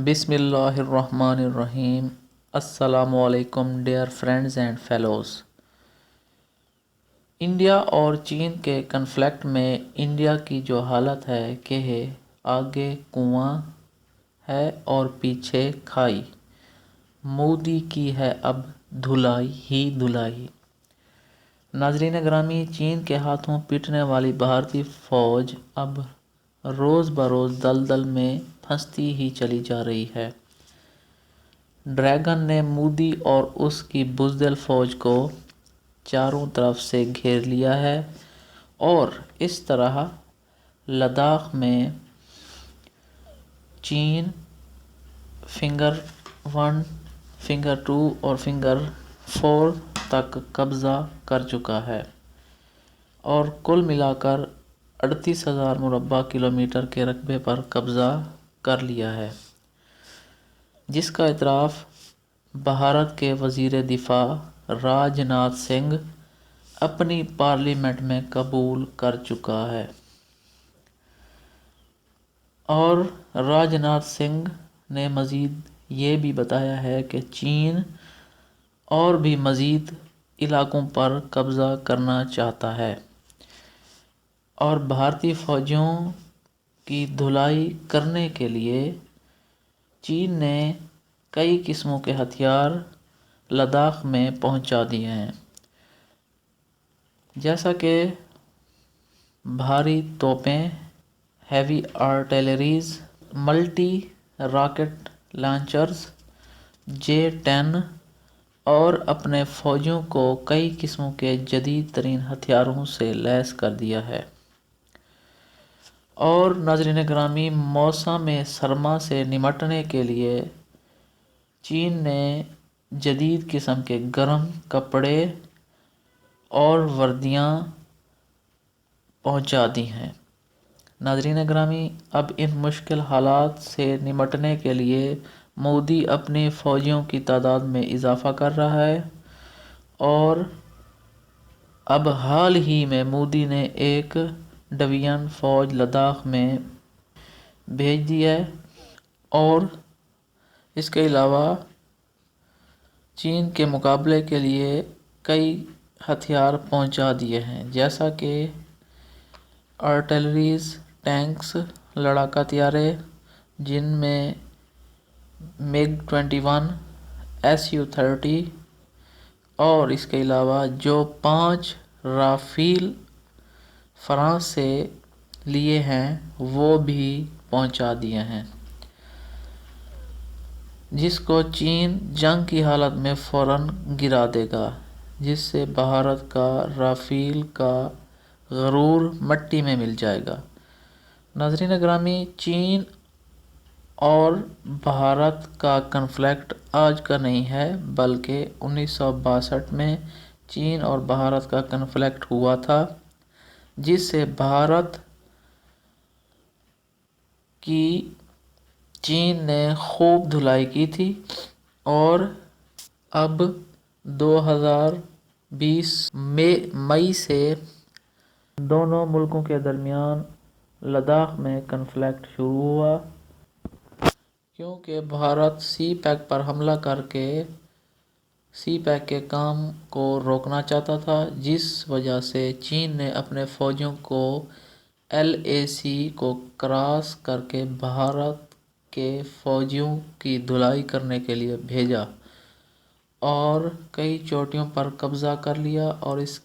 بسم اللہ الرحمن الرحیم۔ السلام علیکم dear friends and fellows. India اور چین کے کنفلکٹ میں انڈیا کی جو حالت ہے کہ آگے کنواں ہے اور پیچھے کھائی، مودی کی ہے اب دھلائی ہی دھلائی۔ ناظرین گرامی، چین کے ہاتھوں پیٹنے والی بھارتی فوج اب روز بروز دلدل میں پھنستی ہی چلی جا رہی ہے۔ ڈریگن نے مودی اور اس کی بزدل فوج کو چاروں طرف سے گھیر لیا ہے اور اس طرح لداخ میں چین فنگر 1، فنگر 2 اور فنگر 4 تک قبضہ کر چکا ہے اور کل ملا کر 38,000 مربع کلومیٹر کے رقبے پر قبضہ کر لیا ہے، جس کا اعتراف بھارت کے وزیر دفاع راج ناتھ سنگھ اپنی پارلیمنٹ میں قبول کر چکا ہے۔ اور راج ناتھ سنگھ نے مزید یہ بھی بتایا ہے کہ چین اور بھی مزید علاقوں پر قبضہ کرنا چاہتا ہے اور بھارتی فوجیوں کی دھلائی کرنے کے لیے چین نے کئی قسموں کے ہتھیار لداخ میں پہنچا دیے ہیں، جیسا کہ بھاری توپیں، heavy artilleries, multi rocket launchers, J-10 اور اپنے فوجیوں کو کئی قسموں کے جدید ترین ہتھیاروں سے لیس کر دیا ہے۔ اور ناظرین گرامی، موسم سرما سے نمٹنے کے لیے چین نے جدید قسم کے گرم کپڑے اور وردیاں پہنچا دی ہیں۔ ناظرین گرامی، اب ان مشکل حالات سے نمٹنے کے لیے مودی اپنی فوجیوں کی تعداد میں اضافہ کر رہا ہے اور اب حال ہی میں مودی نے ایک ڈویژن فوج لداخ میں بھیج دی ہے اور اس کے علاوہ چین کے مقابلے کے لیے کئی ہتھیار پہنچا دیے ہیں، جیسا کہ آرٹلریز، ٹینکس، لڑاکا طیارے جن میں MiG-21، Su-30 اور اس کے علاوہ جو 5 رافیل فرانس سے لیے ہیں وہ بھی پہنچا دیے ہیں، جس کو چین جنگ کی حالت میں فوراً گرا دے گا، جس سے بھارت کا رافیل کا غرور مٹی میں مل جائے گا۔ ناظرین گرامی، چین اور بھارت کا کنفلکٹ آج کا نہیں ہے، بلکہ 1962 میں چین اور بھارت کا کنفلکٹ ہوا تھا، جس سے بھارت کی چین نے خوب دھلائی کی تھی اور اب 2020 مئی سے دونوں ملکوں کے درمیان لداخ میں کنفلکٹ شروع ہوا، کیونکہ بھارت سی پیک پر حملہ کر کے سی پیک کے کام کو روکنا چاہتا تھا، جس وجہ سے چین نے اپنے فوجیوں کو LAC کو کراس کر کے بھارت کے فوجیوں کی دھلائی کرنے کے لیے بھیجا اور کئی چوٹیوں پر قبضہ کر لیا، اور اس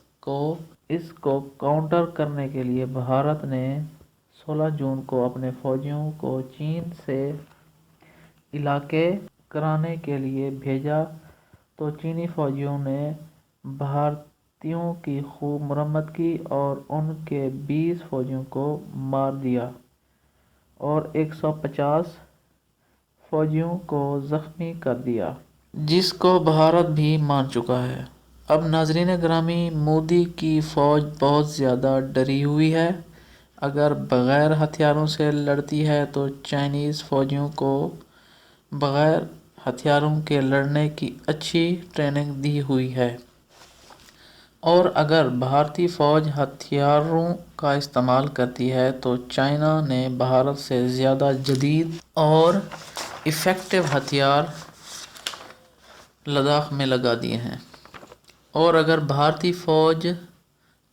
کو کاؤنٹر کرنے کے لیے بھارت نے 16 جون کو اپنے فوجیوں کو چین سے علاقے کرانے کے لیے بھیجا، تو چینی فوجیوں نے بھارتیوں کی خوب مرمت کی اور ان کے 20 فوجیوں کو مار دیا اور 150 فوجیوں کو زخمی کر دیا، جس کو بھارت بھی مان چکا ہے۔ اب ناظرین گرامی، مودی کی فوج بہت زیادہ ڈری ہوئی ہے۔ اگر بغیر ہتھیاروں سے لڑتی ہے تو چائنیز فوجیوں کو بغیر ہتھیاروں کے لڑنے کی اچھی ٹریننگ دی ہوئی ہے۔ اور اگر بھارتی فوج ہتھیاروں کا استعمال کرتی ہے تو چائنا نے بھارت سے زیادہ جدید اور ایفیکٹو ہتھیار لداخ میں لگا دیے ہیں، اور اگر بھارتی فوج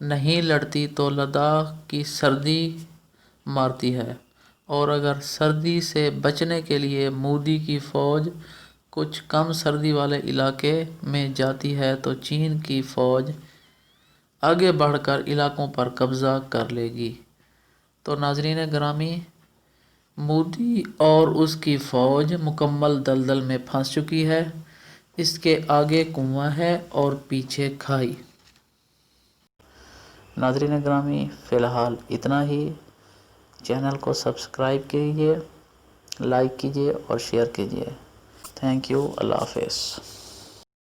نہیں لڑتی تو لداخ کی سردی مارتی ہے، اور اگر سردی سے بچنے کے لیے مودی کی فوج کچھ کم سردی والے علاقے میں جاتی ہے تو چین کی فوج آگے بڑھ کر علاقوں پر قبضہ کر لے گی۔ تو ناظرین گرامی، مودی اور اس کی فوج مکمل دلدل میں پھنس چکی ہے، اس کے آگے کنواں ہے اور پیچھے کھائی۔ ناظرین گرامی، فی الحال اتنا ہی۔ چینل کو سبسکرائب کیجیے، لائک کیجیے اور شیئر کیجیے۔ تھینک یو، اللہ حافظ۔